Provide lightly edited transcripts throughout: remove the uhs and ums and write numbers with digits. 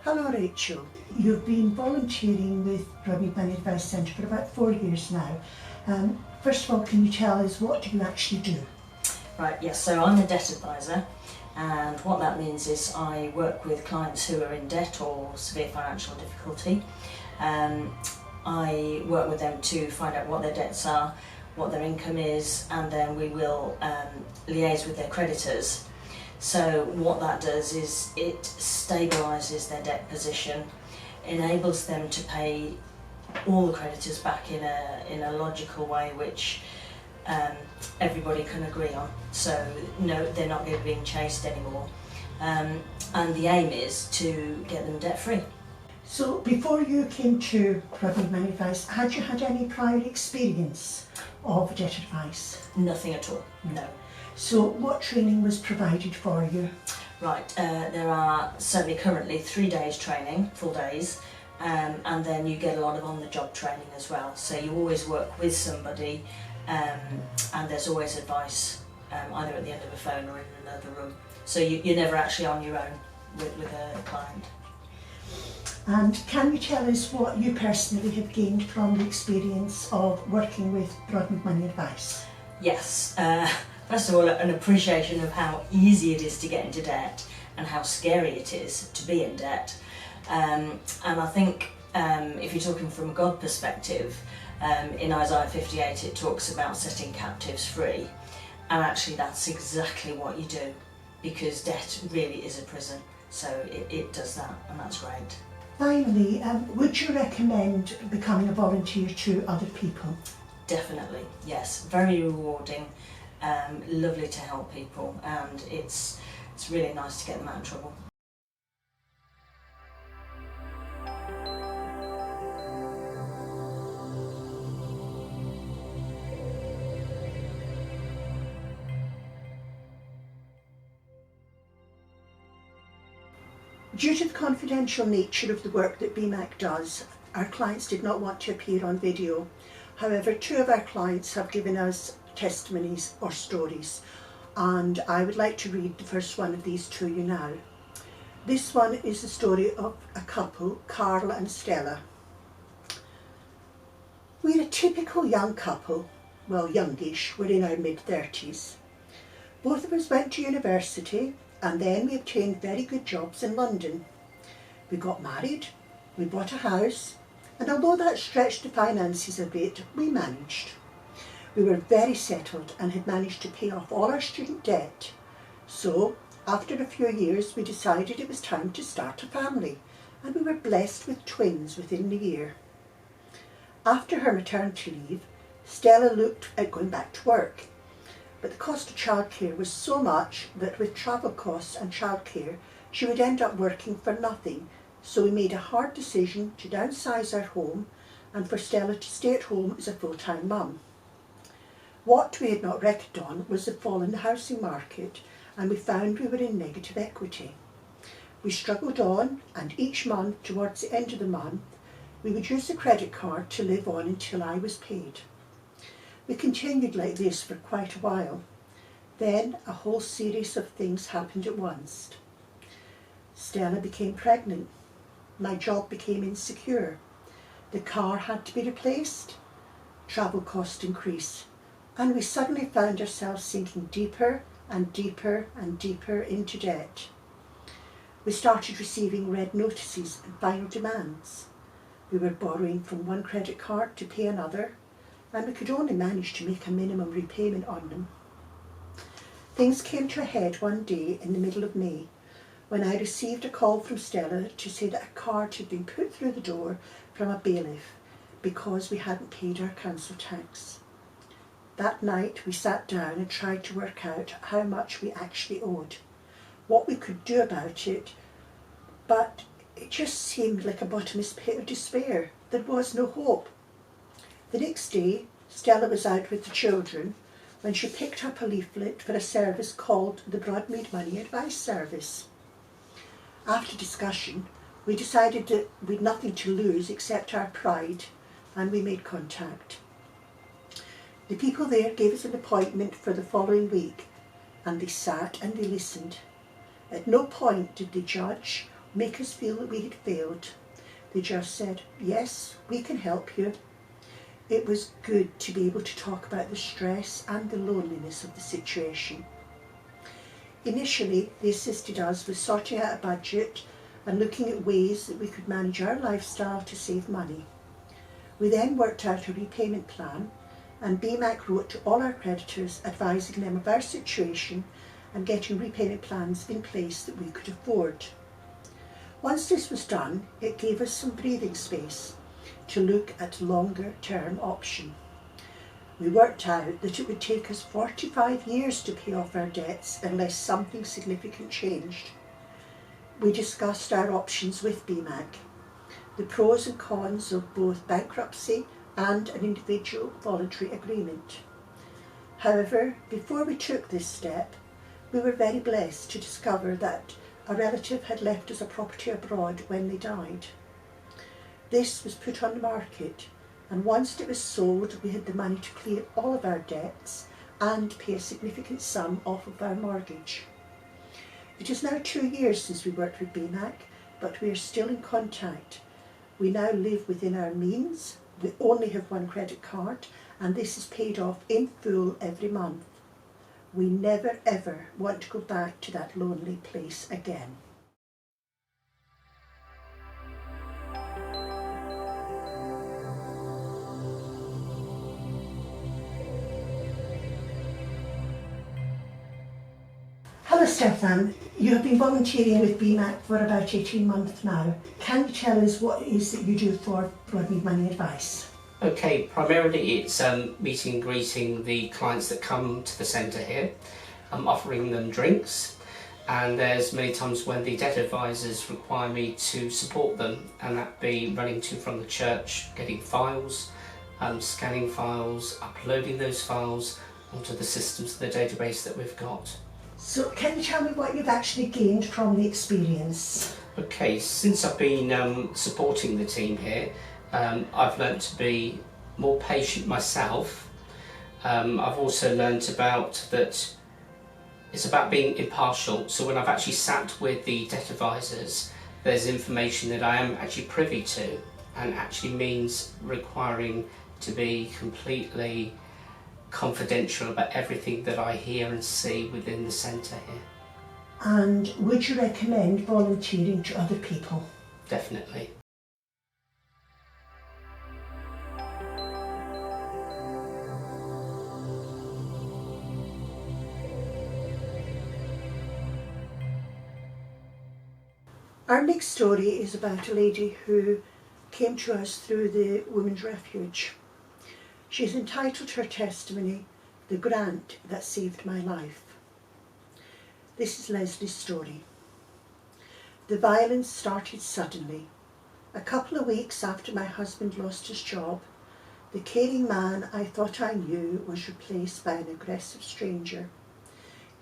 Hello Rachel, you've been volunteering with Broadmead Money Advice Centre for about 4 years now. First of all, can you tell us what do you actually do? Right, yes, so I'm a debt advisor, and what that means is I work with clients who are in debt or severe financial difficulty. I work with them to find out what their debts are, what their income is, and then we will liaise with their creditors. So what that does is it stabilises their debt position, enables them to pay all the creditors back in a logical way which everybody can agree on. So no, they're not going to be being chased anymore. And the aim is to get them debt free. So before you came to Broadmead Money Advice, had you had any prior experience of debt advice? Nothing at all, no. So what training was provided for you? Right, there are certainly currently 3 days training, full days, and then you get a lot of on-the-job training as well. So you always work with somebody, and there's always advice either at the end of a phone or in another room. So you're never actually on your own with a client. And can you tell us what you personally have gained from the experience of working with Broadmead Money Advice? Yes, first of all, an appreciation of how easy it is to get into debt and how scary it is to be in debt. And I think if you're talking from a God perspective, in Isaiah 58 it talks about setting captives free, and actually that's exactly what you do, because debt really is a prison, so it does that, and that's great. Finally, would you recommend becoming a volunteer to other people? Definitely, yes. Very rewarding, lovely to help people, and it's really nice to get them out of trouble. Due to the confidential nature of the work that BMAC does, our clients did not want to appear on video. However, 2 of our clients have given us testimonies or stories, and I would like to read the first one of these to you now. This one is the story of a couple, Carla and Stella. We're a typical young couple, well, youngish, we're in our mid-30s. Both of us went to university, and then we obtained very good jobs in London. We got married, we bought a house, and although that stretched the finances a bit, we managed. We were very settled and had managed to pay off all our student debt. So, after a few years, we decided it was time to start a family, and we were blessed with twins within the year. After her maternity leave, Stella looked at going back to work. But the cost of childcare was so much that with travel costs and childcare, she would end up working for nothing. So we made a hard decision to downsize our home and for Stella to stay at home as a full-time mum. What we had not reckoned on was the fall in the housing market, and we found we were in negative equity. We struggled on, and each month, towards the end of the month, we would use the credit card to live on until I was paid. We continued like this for quite a while. Then a whole series of things happened at once. Stella became pregnant. My job became insecure. The car had to be replaced. Travel costs increased. And we suddenly found ourselves sinking deeper and deeper and deeper into debt. We started receiving red notices and final demands. We were borrowing from one credit card to pay another, and we could only manage to make a minimum repayment on them. Things came to a head one day in the middle of May, when I received a call from Stella to say that a card had been put through the door from a bailiff because we hadn't paid our council tax. That night we sat down and tried to work out how much we actually owed, what we could do about it, but it just seemed like a bottomless pit of despair. There was no hope. The next day, Stella was out with the children when she picked up a leaflet for a service called the Broadmead Money Advice Service. After discussion, we decided that we'd nothing to lose except our pride, and we made contact. The people there gave us an appointment for the following week, and they sat and they listened. At no point did they judge make us feel that we had failed. They just said, yes, we can help you. It was good to be able to talk about the stress and the loneliness of the situation. Initially, they assisted us with sorting out a budget and looking at ways that we could manage our lifestyle to save money. We then worked out a repayment plan, and BMAC wrote to all our creditors advising them of our situation and getting repayment plans in place that we could afford. Once this was done, it gave us some breathing space to look at a longer term option. We worked out that it would take us 45 years to pay off our debts unless something significant changed. We discussed our options with BMAC, the pros and cons of both bankruptcy and an individual voluntary agreement. However, before we took this step, we were very blessed to discover that a relative had left us a property abroad when they died. This was put on the market, and once it was sold, we had the money to clear all of our debts and pay a significant sum off of our mortgage. It is now 2 years since we worked with BMAC, but we are still in contact. We now live within our means, we only have one credit card, and this is paid off in full every month. We never ever want to go back to that lonely place again. Hello Stefan, you have been volunteering with BMAC for about 18 months now. Can you tell us what it is that you do for Broadmead Money Advice? Okay, primarily it's meeting and greeting the clients that come to the centre here, offering them drinks, and there's many times when the debt advisors require me to support them, and that be running to from the church, getting files, scanning files, uploading those files onto the systems, the database that we've got. So can you tell me what you've actually gained from the experience? Okay, since I've been supporting the team here, I've learnt to be more patient myself. I've also learnt about that it's about being impartial. So when I've actually sat with the debt advisors, there's information that I am actually privy to, and actually means requiring to be completely confidential about everything that I hear and see within the centre here. And would you recommend volunteering to other people? Definitely. Our next story is about a lady who came to us through the Women's Refuge. She's entitled her testimony, "The Grant That Saved My Life." This is Leslie's story. The violence started suddenly. A couple of weeks after my husband lost his job, the caring man I thought I knew was replaced by an aggressive stranger.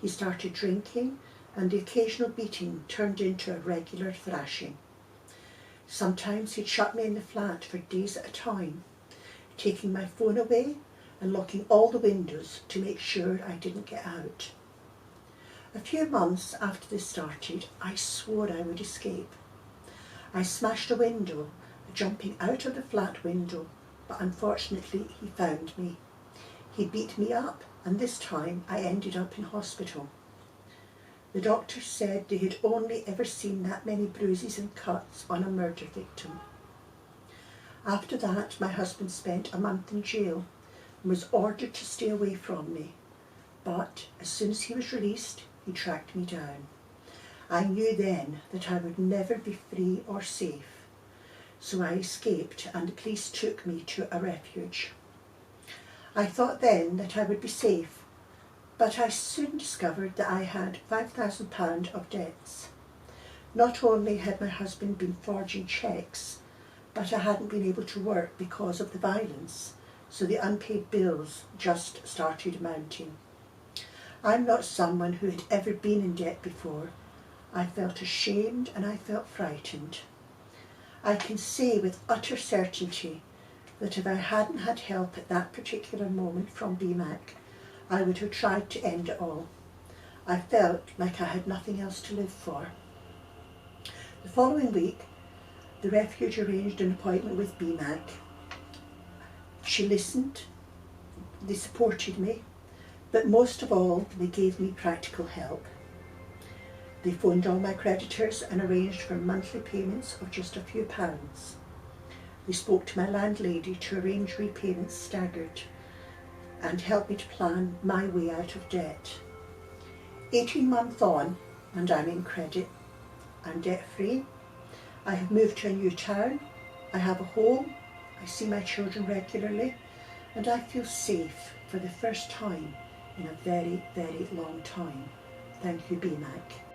He started drinking, and the occasional beating turned into a regular thrashing. Sometimes he'd shut me in the flat for days at a time, taking my phone away and locking all the windows to make sure I didn't get out. A few months after this started, I swore I would escape. I smashed a window, jumping out of the flat window, but unfortunately he found me. He beat me up, and this time I ended up in hospital. The doctor said they had only ever seen that many bruises and cuts on a murder victim. After that, my husband spent a month in jail and was ordered to stay away from me. But as soon as he was released, he tracked me down. I knew then that I would never be free or safe. So I escaped, and the police took me to a refuge. I thought then that I would be safe, but I soon discovered that I had £5,000 of debts. Not only had my husband been forging cheques, but I hadn't been able to work because of the violence, so the unpaid bills just started mounting. I'm not someone who had ever been in debt before. I felt ashamed and I felt frightened. I can say with utter certainty that if I hadn't had help at that particular moment from BMAC, I would have tried to end it all. I felt like I had nothing else to live for. The following week, the refuge arranged an appointment with BMAC. She listened, they supported me, but most of all, they gave me practical help. They phoned all my creditors and arranged for monthly payments of just a few pounds. They spoke to my landlady to arrange repayments staggered and helped me to plan my way out of debt. 18 months on, and I'm in credit. I'm debt-free. I have moved to a new town. I have a home. I see my children regularly, and I feel safe for the first time in a very, very long time. Thank you, BMAC.